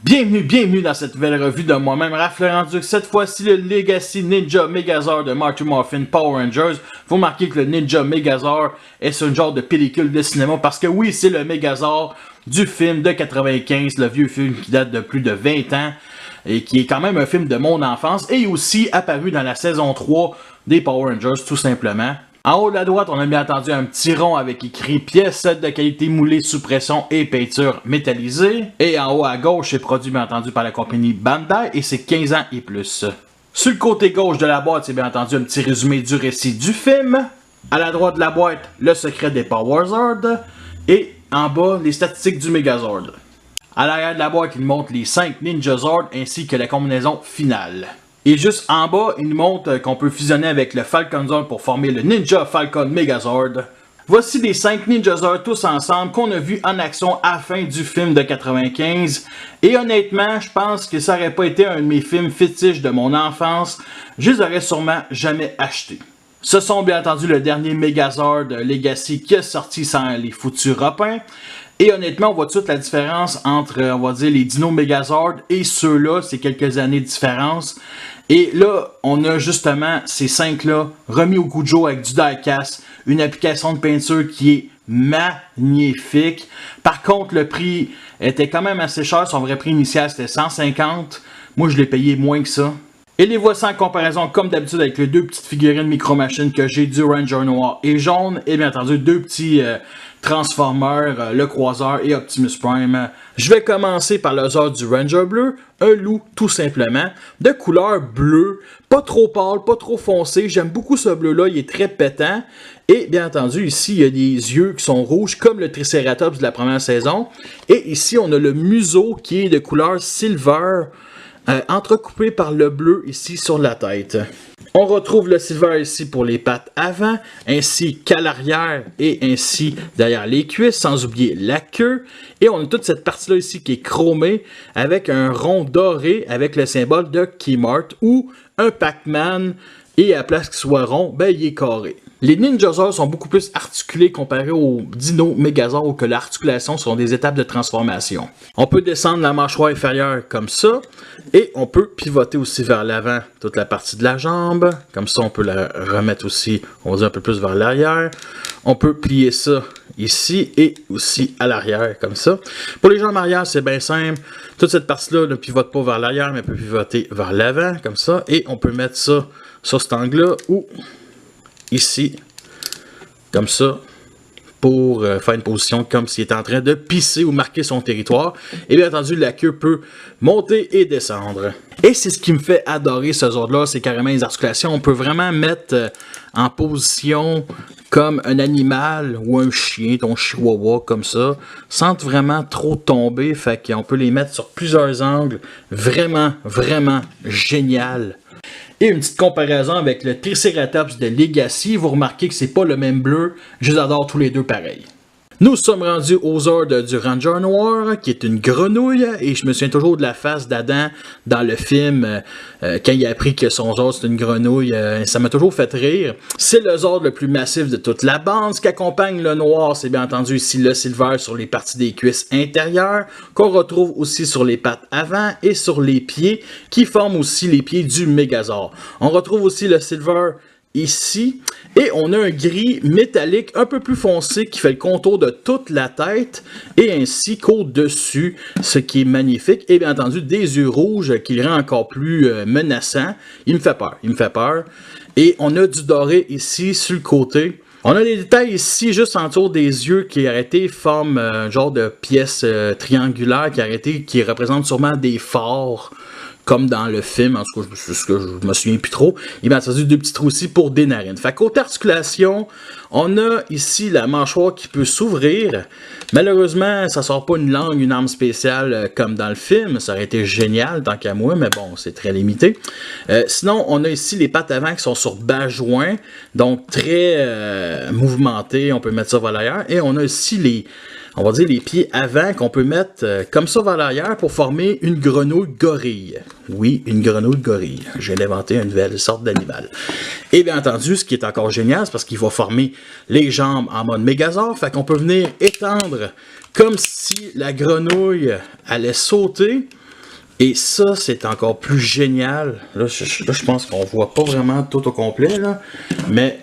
Bienvenue dans cette nouvelle revue de moi-même, Raph Laurent-Duc. Cette fois-ci, le Legacy Ninja Megazord de Marty Morphin Power Rangers. Vous remarquez que le Ninja Megazord est sur une genre de pellicule de cinéma parce que oui, c'est le Megazord du film de 95, le vieux film qui date de plus de 20 ans et qui est quand même un film de mon enfance et aussi apparu dans la saison 3 des Power Rangers tout simplement. En haut de la droite, on a bien entendu un petit rond avec écrit pièces de qualité moulée sous pression et peinture métallisée. Et en haut à gauche, c'est produit bien entendu par la compagnie Bandai et c'est 15 ans et plus. Sur le côté gauche de la boîte, c'est bien entendu un petit résumé du récit du film. À la droite de la boîte, le secret des Power Zords. Et en bas, les statistiques du Megazord. À l'arrière de la boîte, il montre les 5 Ninja Zords ainsi que la combinaison finale. Et juste en bas, il nous montre qu'on peut fusionner avec le Falcon Zord pour former le Ninja Falcon Megazord. Voici les 5 Ninja Zords tous ensemble qu'on a vu en action à la fin du film de 95. Et honnêtement, je pense que ça n'aurait pas été un de mes films fétiches de mon enfance. Je les aurais sûrement jamais achetés. Ce sont bien entendu le dernier Megazord Legacy qui est sorti sans les foutus repins. Et honnêtement, on voit toute la différence entre, on va dire, les Dino Megazord et ceux-là. C'est quelques années de différence. Et là, on a justement ces 5-là remis au goût de jour avec du die-cast, une application de peinture qui est magnifique. Par contre, le prix était quand même assez cher. Son vrai prix initial, c'était 150. Moi, je l'ai payé moins que ça. Et les voici en comparaison, comme d'habitude, avec les deux petites figurines Micro Machines que j'ai, du Ranger noir et jaune. Et bien entendu, deux petits Transformers, le Croiseur et Optimus Prime. Je vais commencer par le Zord du Ranger bleu, un loup tout simplement, de couleur bleue, pas trop pâle, pas trop foncé. J'aime beaucoup ce bleu-là, il est très pétant. Et bien entendu, ici, il y a des yeux qui sont rouges, comme le Triceratops de la première saison. Et ici, on a le museau qui est de couleur silver, entrecoupé par le bleu ici sur la tête. On retrouve le silver ici pour les pattes avant, ainsi qu'à l'arrière et ainsi derrière les cuisses, sans oublier la queue. Et on a toute cette partie-là ici qui est chromée avec un rond doré avec le symbole de Kmart ou un Pac-Man. Et à la place qu'il soit rond, ben il est carré. Les Ninja Zords sont beaucoup plus articulés comparés aux Dino Megazords où que l'articulation sont des étapes de transformation. On peut descendre la mâchoire inférieure comme ça et on peut pivoter aussi vers l'avant toute la partie de la jambe. Comme ça, on peut la remettre aussi, on va dire un peu plus vers l'arrière. On peut plier ça ici et aussi à l'arrière comme ça. Pour les jambes arrière, c'est bien simple. Toute cette partie-là ne pivote pas vers l'arrière mais peut pivoter vers l'avant comme ça et on peut mettre ça sur cet angle-là ou ici, comme ça, pour faire une position comme s'il était en train de pisser ou marquer son territoire. Et bien entendu, la queue peut monter et descendre. Et c'est ce qui me fait adorer ce Zord-là, c'est carrément les articulations. On peut vraiment mettre en position comme un animal ou un chien, ton chihuahua, comme ça, sans vraiment trop tomber. Fait qu'on peut les mettre sur plusieurs angles. Vraiment, vraiment génial. Et une petite comparaison avec le Triceratops de Legacy, vous remarquez que c'est pas le même bleu, je les adore tous les deux pareil. Nous sommes rendus aux Zord du Ranger noir, qui est une grenouille, et je me souviens toujours de la face d'Adam dans le film, quand il a appris que son Zord c'est une grenouille, ça m'a toujours fait rire. C'est le Zord le plus massif de toute la bande, ce qui accompagne le noir, c'est bien entendu ici le silver sur les parties des cuisses intérieures, qu'on retrouve aussi sur les pattes avant et sur les pieds, qui forment aussi les pieds du Megazord. On retrouve aussi le silver ici, et on a un gris métallique un peu plus foncé qui fait le contour de toute la tête et ainsi qu'au-dessus, ce qui est magnifique, et bien entendu des yeux rouges qui le rend encore plus menaçant. Il me fait peur, et on a du doré ici sur le côté. On a des détails ici juste en dessous des yeux qui arrêtés forment un genre de pièce triangulaire qui représente sûrement des phares. Comme dans le film, en tout cas, je me souviens plus trop. Il m'a entendu deux petits trous ici pour des narines. Fait côté articulation, on a ici la mâchoire qui peut s'ouvrir. Malheureusement, ça sort pas une langue, une arme spéciale comme dans le film. Ça aurait été génial tant qu'à moi, mais bon, c'est très limité. Sinon, on a ici les pattes avant qui sont sur bas joint, donc très mouvementées. On peut mettre ça vers l'arrière. Et on a ici on va dire les pieds avant qu'on peut mettre comme ça vers l'arrière pour former une grenouille gorille. Oui, une grenouille gorille. J'ai inventé une nouvelle sorte d'animal. Et bien entendu, ce qui est encore génial, c'est parce qu'il va former les jambes en mode Megazord. Fait qu'on peut venir étendre comme si la grenouille allait sauter. Et ça, c'est encore plus génial. Là, je pense qu'on voit pas vraiment tout au complet, là. Mais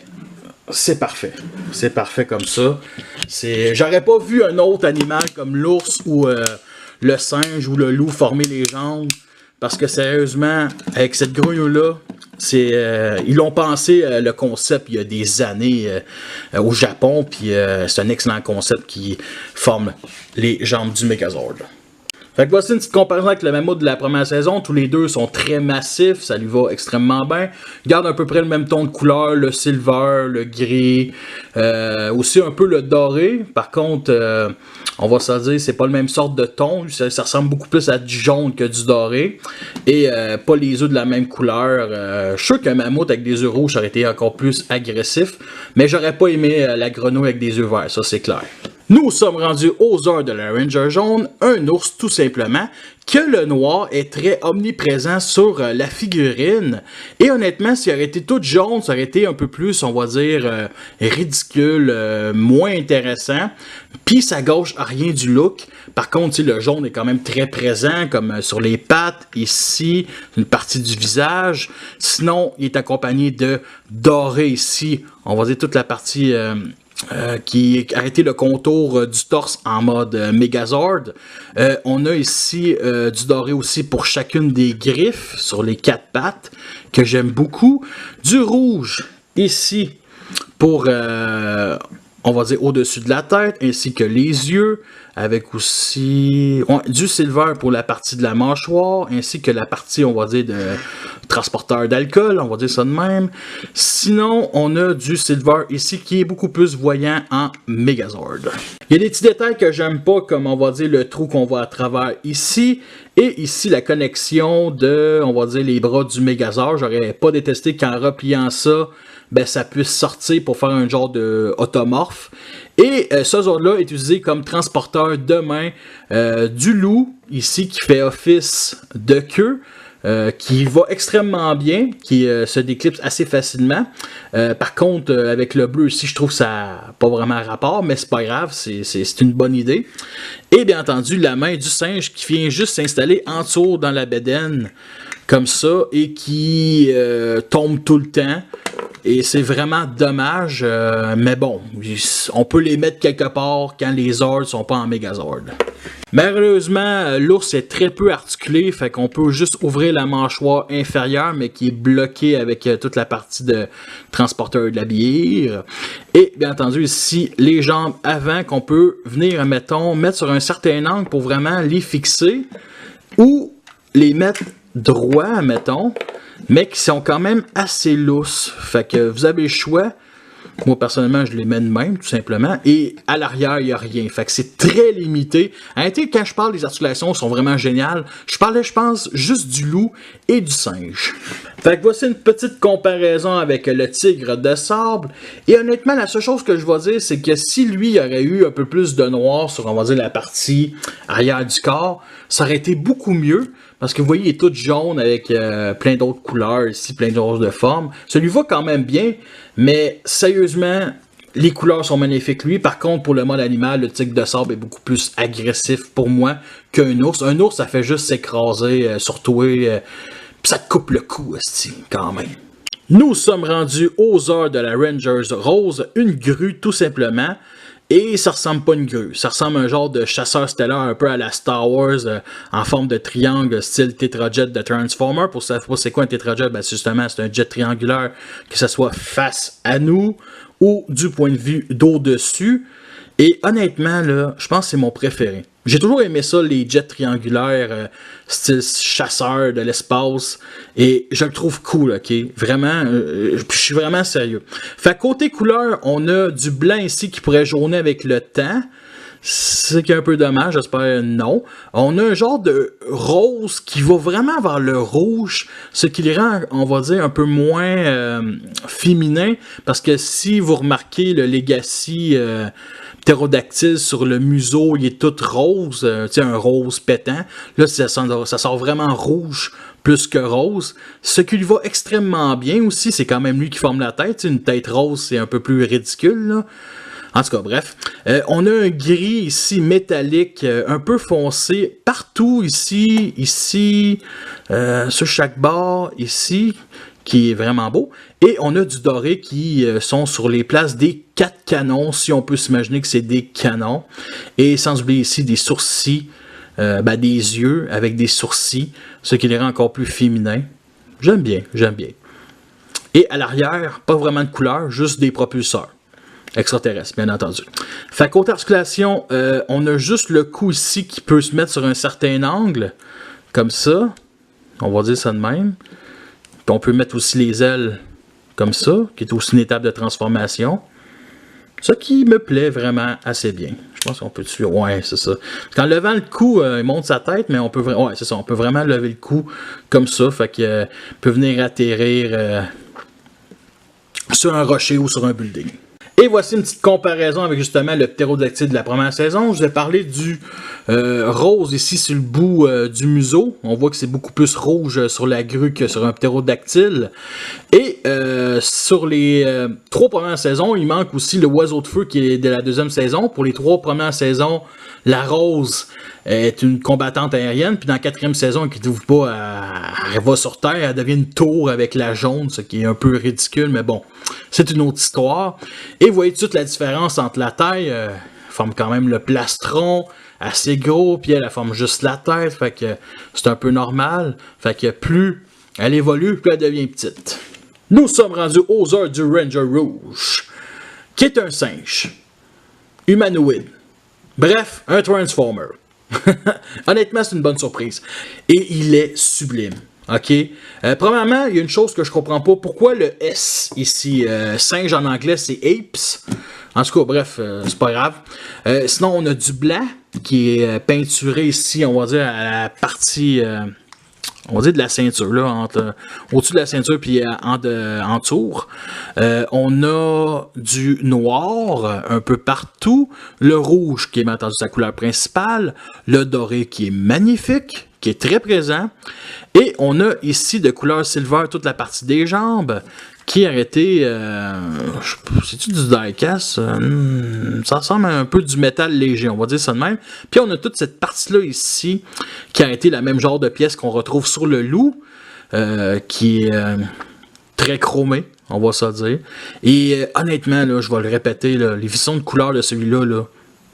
c'est parfait. C'est parfait comme ça. J'aurais pas vu un autre animal comme l'ours ou le singe ou le loup former les jambes. Parce que sérieusement, avec cette grenouille-là, ils l'ont pensé le concept il y a des années au Japon. Puis c'est un excellent concept qui forme les jambes du Megazord. Fait que voici une petite comparaison avec le mammouth de la première saison. Tous les deux sont très massifs, ça lui va extrêmement bien. Ils gardent à peu près le même ton de couleur, le silver, le gris, aussi un peu le doré. Par contre, on va se dire, c'est pas le même sorte de ton. Ça ressemble beaucoup plus à du jaune que du doré. Et pas les œufs de la même couleur. Je suis sûr qu'un mammouth avec des œufs rouges aurait été encore plus agressif. Mais j'aurais pas aimé la grenouille avec des œufs verts, ça c'est clair. Nous sommes rendus aux heures de la Ranger jaune, un ours tout simplement, que le noir est très omniprésent sur la figurine. Et honnêtement, s'il aurait été tout jaune, ça aurait été un peu plus, on va dire, ridicule, moins intéressant. Puis ça gauche à rien du look. Par contre, le jaune est quand même très présent, comme sur les pattes, ici, une partie du visage. Sinon, il est accompagné de doré ici, on va dire toute la partie... qui a arrêté le contour du torse en mode Megazord. On a ici du doré aussi pour chacune des griffes sur les 4 pattes, que j'aime beaucoup. Du rouge ici pour, on va dire, au-dessus de la tête, ainsi que les yeux, avec aussi du silver pour la partie de la mâchoire, ainsi que la partie, on va dire, de transporteur d'alcool, on va dire ça de même. Sinon, on a du silver ici qui est beaucoup plus voyant en Megazord. Il y a des petits détails que j'aime pas, comme on va dire le trou qu'on voit à travers ici, et ici la connexion de, on va dire, les bras du Megazord. J'aurais pas détesté qu'en repliant ça, ben, ça puisse sortir pour faire un genre de automorphe. Et ce Zord-là est utilisé comme transporteur de main du loup, ici, qui fait office de queue. Qui va extrêmement bien, qui se déclipse assez facilement. Par contre, avec le bleu ici, je trouve que ça n'a pas vraiment rapport, mais c'est pas grave, c'est une bonne idée. Et bien entendu, la main du singe qui vient juste s'installer en dessous dans la bédaine, comme ça, et qui tombe tout le temps. Et c'est vraiment dommage, mais bon, on peut les mettre quelque part quand les Zords sont pas en Megazord. Malheureusement, l'ours est très peu articulé, fait qu'on peut juste ouvrir la mâchoire inférieure, mais qui est bloquée avec toute la partie de transporteur de la bière. Et bien entendu, ici, les jambes avant qu'on peut venir, mettons, mettre sur un certain angle pour vraiment les fixer, ou les mettre droit, mettons, mais qui sont quand même assez lousses. Fait que vous avez le choix. Moi, personnellement, je les mets de même, tout simplement. Et à l'arrière, il n'y a rien. Fait que c'est très limité. Arrêtez, quand je parle des articulations, elles sont vraiment géniales. Je parlais, je pense, juste du loup et du singe. Fait que voici une petite comparaison avec le tigre de sable. Et honnêtement, la seule chose que je vais dire, c'est que si lui aurait eu un peu plus de noir sur, on va dire, la partie arrière du corps, ça aurait été beaucoup mieux. Parce que vous voyez, il est tout jaune avec plein d'autres couleurs ici, plein d'autres de formes. Ça lui va quand même bien, mais sérieusement, les couleurs sont magnifiques lui. Par contre, pour le mode animal, le tigre de sable est beaucoup plus agressif pour moi qu'un ours. Un ours, ça fait juste s'écraser sur toi, puis ça te coupe le cou, quand même. Nous sommes rendus aux heures de la Rangers Rose, une grue tout simplement. Et ça ressemble pas à une grue, ça ressemble à un genre de chasseur stellaire un peu à la Star Wars en forme de triangle style tétrajet de Transformer. Pour savoir c'est quoi un tétrajet, ben justement c'est un jet triangulaire, que ce soit face à nous ou du point de vue d'au-dessus. Et honnêtement, là, je pense que c'est mon préféré. J'ai toujours aimé ça, les jets triangulaires, style chasseur de l'espace. Et je le trouve cool, ok? Vraiment, je suis vraiment sérieux. Fait côté couleur, on a du blanc ici qui pourrait jaunir avec le temps. C'est qui est un peu dommage, j'espère non. On a un genre de rose qui va vraiment vers le rouge, ce qui les rend, on va dire, un peu moins féminin. Parce que si vous remarquez le Legacy ptérodactyle sur le museau, il est tout rose, un rose pétant. Là, ça sort vraiment rouge plus que rose. Ce qui lui va extrêmement bien aussi, c'est quand même lui qui forme la tête. Une tête rose, c'est un peu plus ridicule, là. En tout cas, bref. On a un gris ici métallique un peu foncé partout ici, sur chaque bord ici, qui est vraiment beau. Et on a du doré qui sont sur les places des 4 canons, si on peut s'imaginer que c'est des canons. Et sans oublier ici des sourcils, des yeux avec des sourcils, ce qui les rend encore plus féminins. J'aime bien, j'aime bien. Et à l'arrière, pas vraiment de couleur, juste des propulseurs. Extraterrestres, bien entendu. Fait qu'autre articulation, on a juste le cou ici qui peut se mettre sur un certain angle, comme ça. On va dire ça de même. Puis on peut mettre aussi les ailes comme ça, qui est aussi une étape de transformation. Ce qui me plaît vraiment assez bien. Je pense qu'on peut dessus. Ouais, c'est ça. Parce qu'en levant le cou, il monte sa tête, mais on peut ouais, c'est ça. On peut vraiment lever le cou comme ça. Fait que peut venir atterrir sur un rocher ou sur un building. Et voici une petite comparaison avec justement le ptérodactyle de la première saison. Je vous ai parlé du rose ici sur le bout du museau. On voit que c'est beaucoup plus rouge sur la grue que sur un ptérodactyle. Et sur les 3 premières saisons, il manque aussi le oiseau de feu qui est de la 2e saison. Pour les 3 premières saisons, la rose est une combattante aérienne. Puis dans la 4e saison, inquiétez-vous pas, elle va sur Terre, elle devient une tour avec la jaune, ce qui est un peu ridicule, mais bon, c'est une autre histoire. Et vous voyez tout de suite la différence entre la taille, elle forme quand même le plastron, assez gros, puis elle forme juste la tête, fait que c'est un peu normal. Fait que plus elle évolue, plus elle devient petite. Nous sommes rendus aux heures du Ranger Rouge, qui est un singe, humanoïde. Bref, un Transformer. Honnêtement, c'est une bonne surprise. Et il est sublime. OK? Premièrement, il y a une chose que je comprends pas. Pourquoi le S ici? Singe en anglais, c'est apes. En tout cas, bref, c'est pas grave. Sinon, on a du blanc qui est peinturé ici, on va dire, à la partie... on va dire de la ceinture, là, au-dessus de la ceinture puis en tour. On a du noir un peu partout, le rouge qui est bien entendu sa couleur principale, le doré qui est magnifique, qui est très présent, et on a ici de couleur silver toute la partie des jambes, qui a été, c'est-tu du die-cast? Ça ressemble à un peu du métal léger, on va dire ça de même. Puis on a toute cette partie-là ici, qui a été la même genre de pièce qu'on retrouve sur le loup, qui est très chromé, on va ça dire. Et honnêtement, là, je vais le répéter, là, les vissons de couleur de celui-là, là,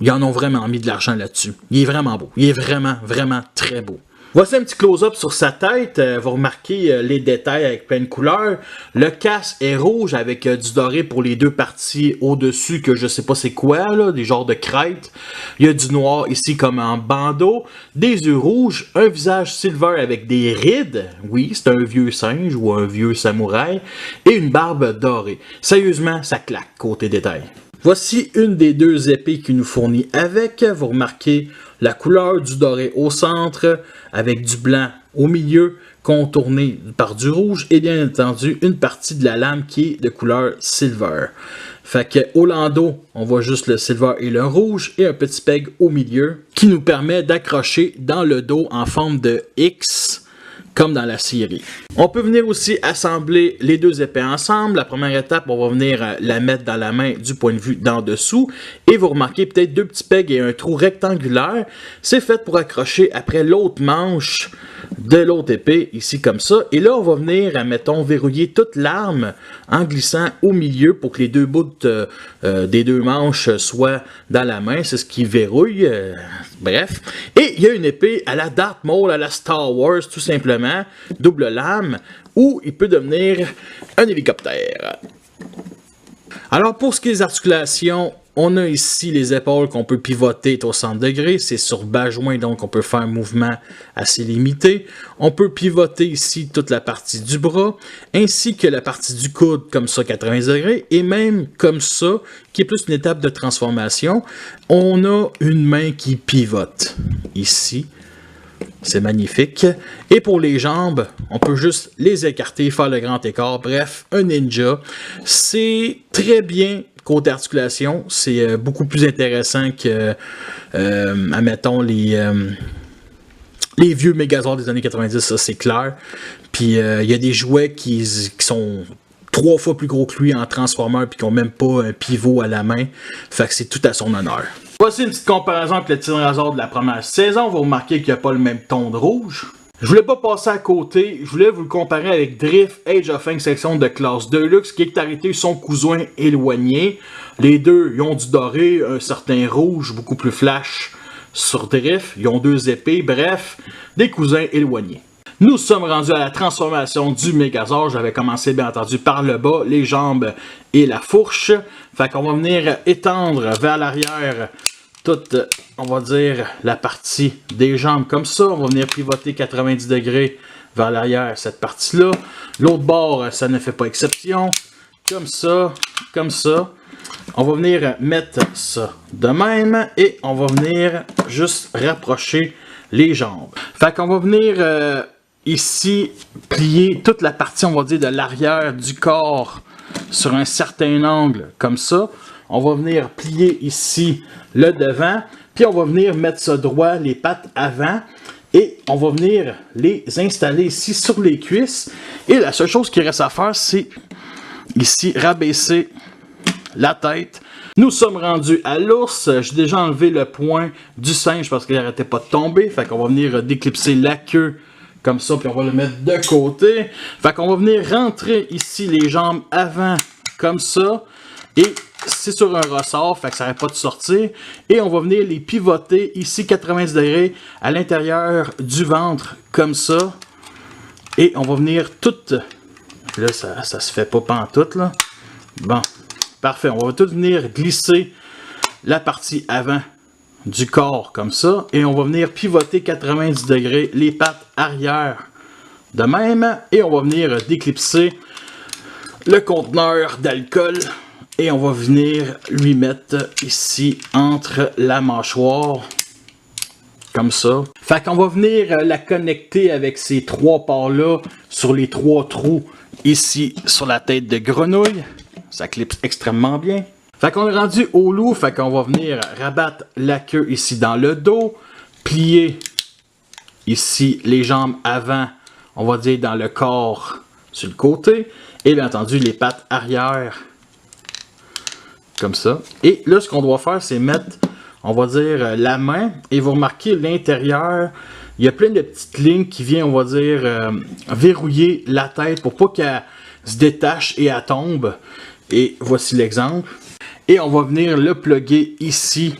ils en ont vraiment mis de l'argent là-dessus. Il est vraiment beau. Il est vraiment, vraiment très beau. Voici un petit close-up sur sa tête. Vous remarquez les détails avec plein de couleurs. Le casque est rouge avec du doré pour les 2 parties au-dessus que je sais pas c'est quoi, là, des genres de crêtes. Il y a du noir ici comme en bandeau, des yeux rouges, un visage silver avec des rides. Oui, c'est un vieux singe ou un vieux samouraï. Et une barbe dorée. Sérieusement, ça claque côté détail. Voici une des 2 épées qu'il nous fournit avec. Vous remarquez la couleur du doré au centre, avec du blanc au milieu, contourné par du rouge, et bien entendu une partie de la lame qui est de couleur silver. Fait que au landau, on voit juste le silver et le rouge, et un petit peg au milieu, qui nous permet d'accrocher dans le dos en forme de X, comme dans la série. On peut venir aussi assembler les 2 épées ensemble. La première étape, on va venir la mettre dans la main du point de vue d'en dessous. Et vous remarquez peut-être 2 petits pegs et un trou rectangulaire. C'est fait pour accrocher après l'autre manche de l'autre épée, ici comme ça. Et là, on va venir, mettons, verrouiller toute l'arme en glissant au milieu pour que les 2 bouts des 2 manches soient dans la main. C'est ce qui verrouille. Bref. Et il y a une épée à la Darth Maul, à la Star Wars, tout simplement. Double lame, ou il peut devenir un hélicoptère. Alors pour ce qui est des articulations, on a ici les épaules qu'on peut pivoter au 100 degrés, c'est sur bas joint, donc on peut faire un mouvement assez limité. On peut pivoter ici toute la partie du bras, ainsi que la partie du coude comme ça 80 degrés, et même comme ça, qui est plus une étape de transformation, on a une main qui pivote ici. C'est magnifique. Et pour les jambes, on peut juste les écarter, faire le grand écart. Bref, un ninja. C'est très bien côté articulation. C'est beaucoup plus intéressant que, admettons, les vieux Megazords des années 90, ça c'est clair. Puis il y a des jouets qui sont 3 fois plus gros que lui en transformeur puis qui n'ont même pas un pivot à la main. Fait que c'est tout à son honneur. Voici une petite comparaison avec le Tyrannosaure de la première saison. Vous remarquez qu'il n'y a pas le même ton de rouge. Je voulais pas passer à côté, je voulais vous le comparer avec Drift Age of Extinction de classe Deluxe qui est arrêté son cousin éloigné. Les deux, ils ont du doré, un certain rouge, beaucoup plus flash sur Drift. Ils ont 2 épées, bref, des cousins éloignés. Nous sommes rendus à la transformation du Megazord. J'avais commencé bien entendu par le bas, les jambes et la fourche. Fait qu'on va venir étendre vers l'arrière toute, on va dire, la partie des jambes comme ça. On va venir pivoter 90 degrés vers l'arrière, cette partie-là. L'autre bord, ça ne fait pas exception. Comme ça, comme ça. On va venir mettre ça de même et on va venir juste rapprocher les jambes. Fait qu'on va venir ici plier toute la partie, on va dire, de l'arrière du corps sur un certain angle, comme ça. On va venir plier ici le devant, puis on va venir mettre ça droit, les pattes avant, et on va venir les installer ici sur les cuisses. Et la seule chose qui reste à faire, c'est ici rabaisser la tête. Nous sommes rendus à l'ours. J'ai déjà enlevé le point du singe parce qu'il n'arrêtait pas de tomber. Fait qu'on va venir déclipser la queue comme ça, puis on va le mettre de côté. Fait qu'on va venir rentrer ici les jambes avant comme ça. Et c'est sur un ressort, fait que ça n'arrête pas de sortir. Et on va venir les pivoter ici 90 degrés à l'intérieur du ventre comme ça. Et on va venir tout... Là, ça se fait pas pantoute, là. Bon, parfait. On va tout venir glisser la partie avant du corps comme ça. Et on va venir pivoter 90 degrés les pattes arrière de même. Et on va venir déclipser le conteneur d'alcool. Et on va venir lui mettre ici entre la mâchoire. Comme ça. Fait qu'on va venir la connecter avec ces 3 parts-là sur les 3 trous ici sur la tête de grenouille. Ça clipse extrêmement bien. Fait qu'on est rendu au loup. Fait qu'on va venir rabattre la queue ici dans le dos. Plier ici les jambes avant, on va dire dans le corps sur le côté. Et bien entendu les pattes arrière. Comme ça. Et là, ce qu'on doit faire, c'est mettre, on va dire, la main. Et vous remarquez l'intérieur, il y a plein de petites lignes qui viennent, on va dire, verrouiller la tête pour pas qu'elle se détache et elle tombe. Et voici l'exemple. Et on va venir le plugger ici,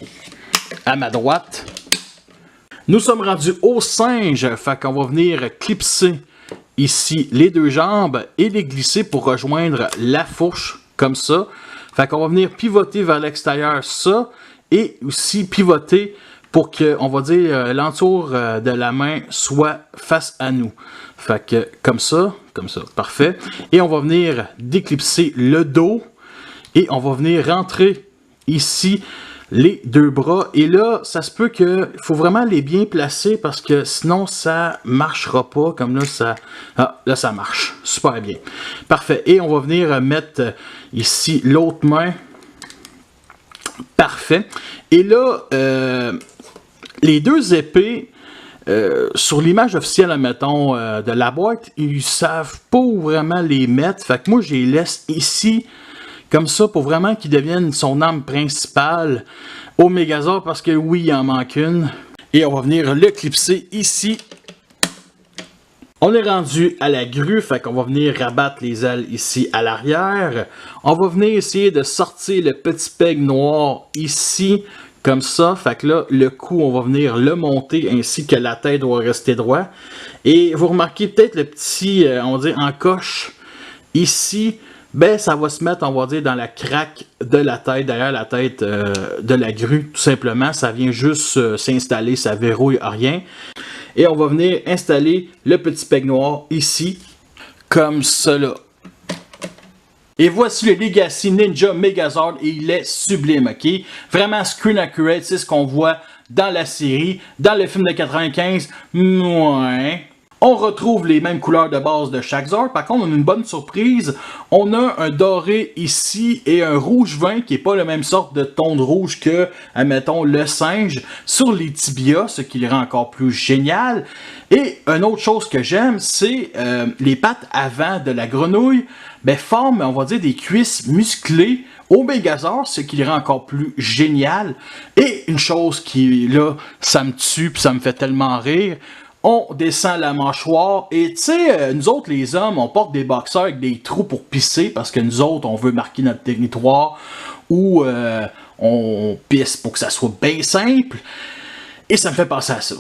à ma droite. Nous sommes rendus au singe. Fait qu'on va venir clipser ici les 2 jambes et les glisser pour rejoindre la fourche, comme ça. Fait qu'on va venir pivoter vers l'extérieur ça et aussi pivoter pour que, on va dire, l'entour de la main soit face à nous. Fait que comme ça, parfait. Et on va venir déclipser le dos et on va venir rentrer ici les 2 bras. Et là, ça se peut que il faut vraiment les bien placer parce que sinon ça marchera pas. Comme là, là ça marche super bien. Parfait. Et on va venir mettre ici l'autre main. Parfait. Et là, les 2 épées, sur l'image officielle, admettons, de la boîte, ils savent pas où vraiment les mettre. Fait que moi, je les laisse ici, comme ça, pour vraiment qu'ils deviennent son arme principale au Megazord, parce que oui, il en manque une. Et on va venir le clipser ici. On est rendu à la grue, fait qu'on va venir rabattre les ailes ici à l'arrière. On va venir essayer de sortir le petit peg noir ici, comme ça. Fait que là, le cou, on va venir le monter ainsi que la tête doit rester droit. Et vous remarquez peut-être le petit, on va dire, encoche ici. Ben, ça va se mettre, on va dire, dans la craque de la tête, derrière la tête de la grue, tout simplement. Ça vient juste s'installer, ça verrouille rien. Et on va venir installer le petit peg noir ici, comme cela. Et voici le Legacy Ninja Megazord et il est sublime, ok? Vraiment screen accurate, c'est ce qu'on voit dans la série. Dans le film de 95, ouais. On retrouve les mêmes couleurs de base de chaque Zord. Par contre, on a une bonne surprise. On a un doré ici et un rouge vin qui n'est pas la même sorte de ton de rouge que, admettons, le singe sur les tibias, ce qui le rend encore plus génial. Et une autre chose que j'aime, c'est les pattes avant de la grenouille, forment, on va dire, des cuisses musclées au Megazord, ce qui le rend encore plus génial. Et une chose qui, là, ça me tue puis ça me fait tellement rire, on descend la mâchoire et tu sais, nous autres les hommes, on porte des boxeurs avec des trous pour pisser parce que nous autres, on veut marquer notre territoire ou on pisse pour que ça soit bien simple. Et ça me fait penser à ça.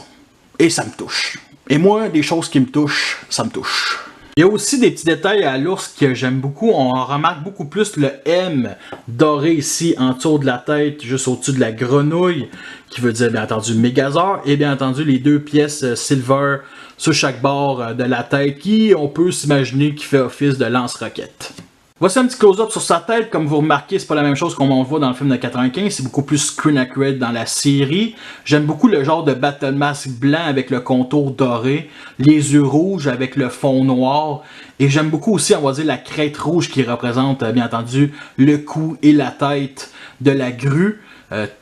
Et ça me touche. Et moi, des choses qui me touchent, ça me touche. Il y a aussi des petits détails à l'ours que j'aime beaucoup. On remarque beaucoup plus le M doré ici en dessous de la tête, juste au-dessus de la grenouille, qui veut dire bien entendu Megazord, et bien entendu les deux pièces silver sur chaque bord de la tête qui, on peut s'imaginer, qui fait office de lance-roquette. Voici un petit close-up sur sa tête. Comme vous remarquez, c'est pas la même chose qu'on voit dans le film de 95. C'est beaucoup plus screen accurate dans la série. J'aime beaucoup le genre de battle mask blanc avec le contour doré, les yeux rouges avec le fond noir. Et j'aime beaucoup aussi, on va dire, la crête rouge qui représente, bien entendu, le cou et la tête de la grue.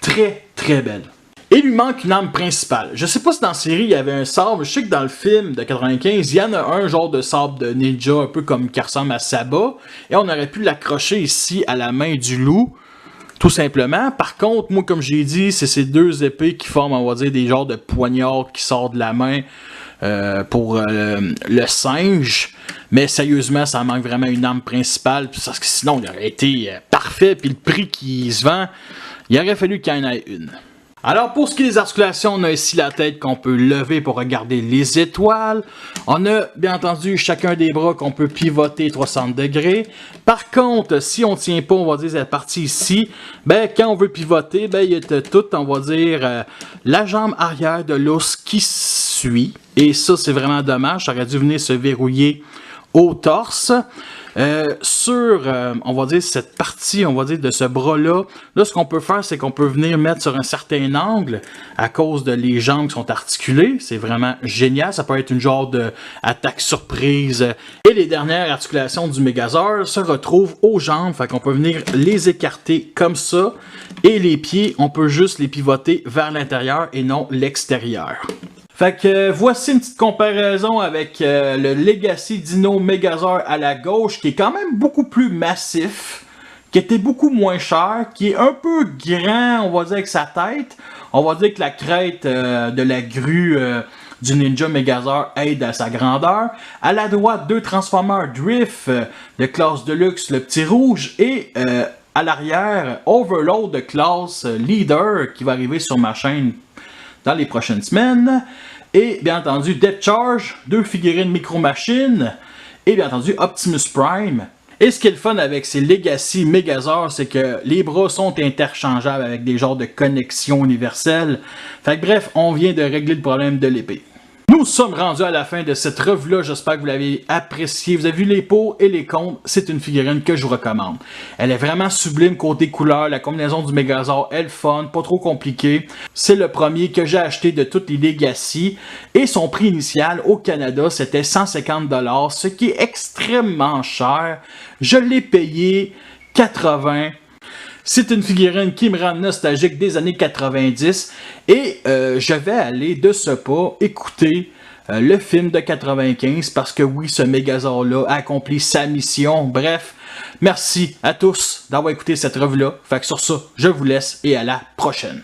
Très, très belle. Et il lui manque une arme principale. Je sais pas si dans la série il y avait un sabre. Je sais que dans le film de 95, il y en a un genre de sabre de ninja, un peu comme qui ressemble à Saba. Et on aurait pu l'accrocher ici à la main du loup, tout simplement. Par contre, moi comme j'ai dit, c'est ces deux épées qui forment, on va dire, des genres de poignards qui sortent de la main pour le singe. Mais sérieusement, ça manque vraiment une arme principale. Parce que sinon, il aurait été parfait. Puis le prix qui se vend, il aurait fallu qu'il y en ait une. Alors, pour ce qui est des articulations, on a ici la tête qu'on peut lever pour regarder les étoiles. On a, bien entendu, chacun des bras qu'on peut pivoter 360 degrés. Par contre, si on ne tient pas, on va dire, cette partie ici, quand on veut pivoter, il y a tout, on va dire, la jambe arrière de l'os qui suit. Et ça, c'est vraiment dommage. Ça aurait dû venir se verrouiller au torse. On va dire, cette partie, on va dire, de ce bras-là, ce qu'on peut faire, c'est qu'on peut venir mettre sur un certain angle à cause de les jambes qui sont articulées. C'est vraiment génial. Ça peut être une genre d'attaque surprise. Et les dernières articulations du Megazord se retrouvent aux jambes. Fait qu'on peut venir les écarter comme ça. Et les pieds, on peut juste les pivoter vers l'intérieur et non l'extérieur. Fait que voici une petite comparaison avec le Legacy Dino Megazord à la gauche, qui est quand même beaucoup plus massif, qui était beaucoup moins cher, qui est un peu grand, on va dire, avec sa tête. On va dire que la crête de la grue du Ninja Megazord aide à sa grandeur. À la droite, deux Transformers Drift de classe Deluxe, le petit rouge, et à l'arrière, Overload de classe Leader, qui va arriver sur ma chaîne dans les prochaines semaines. Et bien entendu, Death Charge, deux figurines Micro Machines. Et bien entendu, Optimus Prime. Et ce qui est le fun avec ces Legacy Megazord, c'est que les bras sont interchangeables avec des genres de connexion universelle. Fait que bref, on vient de régler le problème de l'épée. Nous sommes rendus à la fin de cette revue-là. J'espère que vous l'avez apprécié. Vous avez vu les pour et les contre. C'est une figurine que je vous recommande. Elle est vraiment sublime côté couleur. La combinaison du Megazord est le fun, pas trop compliqué. C'est le premier que j'ai acheté de toutes les Legacy. Et son prix initial au Canada, c'était 150$, ce qui est extrêmement cher. Je l'ai payé 80$. C'est une figurine qui me rend nostalgique des années 90 et je vais aller de ce pas écouter le film de 95 parce que oui, ce Megazord-là a accompli sa mission. Bref, merci à tous d'avoir écouté cette revue-là. Fait que sur ça, je vous laisse et à la prochaine.